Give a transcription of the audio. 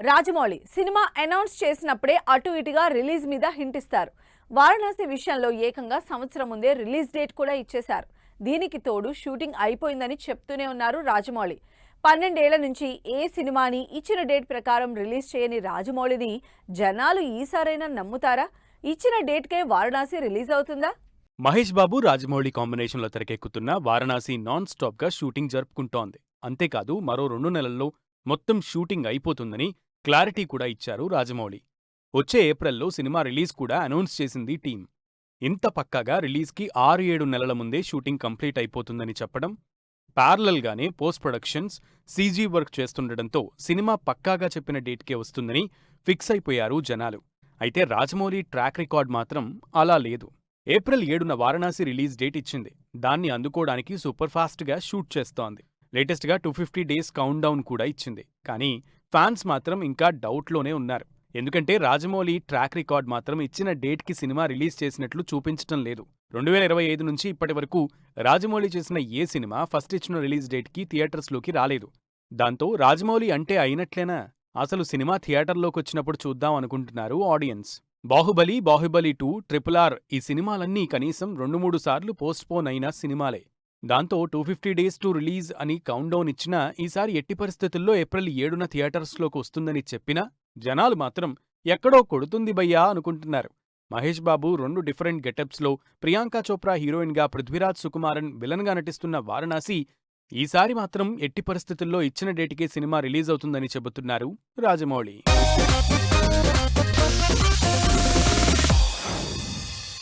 Rajamouli cinema announce చేసినప్పుడే అటు ఇటుగా రిలీజ్ మీద హింట్ ఇస్తారు. వారణాసి విషయంలో ఏకంగా సంవత్సరం ముందే రిలీజ్ డేట్ కూడా ఇచ్చేశారు. దీనికి తోడు షూటింగ్ అయిపోయిందని చెప్తూనే ఉన్నారు రాజమౌళి. 12 ఏళ్ల నుంచి ఏ సినిమాని ఇచ్చిన డేట్ ప్రకారం రిలీజ్ చేయని రాజమౌళిని జనాలు ఈసారైనా నమ్ముతారా? ఇచ్చిన డేట్కే వారణాసి రిలీజ్ అవుతుందా? మహేష్ బాబు రాజమౌళి కాంబినేషన్లో తెరకెక్కుతున్న వారణాసి నాన్ స్టాప్గా షూటింగ్ జరుపుకుంటోంది. అంతేకాదు మరో 2 నెలల్లో మొత్తం షూటింగ్ అయిపోతుందని క్లారిటీ కూడా ఇచ్చారు రాజమౌళి. వచ్చే ఏప్రిల్లో సినిమా రిలీజ్ కూడా అనౌన్స్ చేసింది టీం. ఇంత పక్కాగా రిలీజ్కి 6-7 నెలల ముందే షూటింగ్ కంప్లీట్ అయిపోతుందని చెప్పడం, ప్యారలల్గానే పోస్ట్ ప్రొడక్షన్స్, సీజీ వర్క్ చేస్తుండటంతో సినిమా పక్కాగా చెప్పిన డేట్కే వస్తుందని ఫిక్స్ అయిపోయారు జనాలు. అయితే రాజమౌళి ట్రాక్ రికార్డ్ మాత్రం అలా లేదు. ఏప్రిల్ 7న వారణాసి రిలీజ్ డేట్ ఇచ్చింది. దాన్ని అందుకోవడానికి సూపర్ ఫాస్ట్గా షూట్ చేస్తోంది. లేటెస్ట్గా 250 డేస్ కౌంట్ డౌన్ కూడా ఇచ్చింది. కానీ ఫ్యాన్స్ మాత్రం ఇంకా డౌట్లోనే ఉన్నారు. ఎందుకంటే రాజమౌళి ట్రాక్ రికార్డ్ మాత్రం ఇచ్చిన డేట్కి సినిమా రిలీజ్ చేసినట్లు చూపించటం లేదు. 2025 నుంచి ఇప్పటి వరకు రాజమౌళి చేసిన ఏ సినిమా ఫస్ట్ ఇచ్చిన రిలీజ్ డేట్కి థియేటర్స్లోకి రాలేదు. దాంతో రాజమౌళి అంటే అయినట్లేనా? అసలు సినిమా థియేటర్లోకొచ్చినప్పుడు చూద్దాం అనుకుంటున్నారు ఆడియన్స్. బాహుబలి, బాహుబలి 2, RRR ఈ సినిమాలన్నీ కనీసం 2-3 సార్లు పోస్ట్పోన్ అయిన సినిమాలే. దాంతో 250 డేస్ టు రిలీజ్ అని కౌంట్డౌన్ ఇచ్చినా ఈసారి ఎట్టి పరిస్థితుల్లో ఏప్రిల్ 7న థియేటర్స్లోకి వస్తుందని చెప్పినా జనాలు మాత్రం ఎక్కడో కొడుతుంది భయ్యా అనుకుంటున్నారు. మహేష్ బాబు 2 డిఫరెంట్ గెటప్స్లో, ప్రియాంక చోప్రా హీరోయిన్గా, పృథ్వీరాజ్ సుకుమారన్ విలన్గా నటిస్తున్న వారణాసి ఈసారి మాత్రం ఎట్టి పరిస్థితుల్లో ఇచ్చిన డేట్కే సినిమా రిలీజ్ అవుతుందని చెబుతున్నారు రాజమౌళి.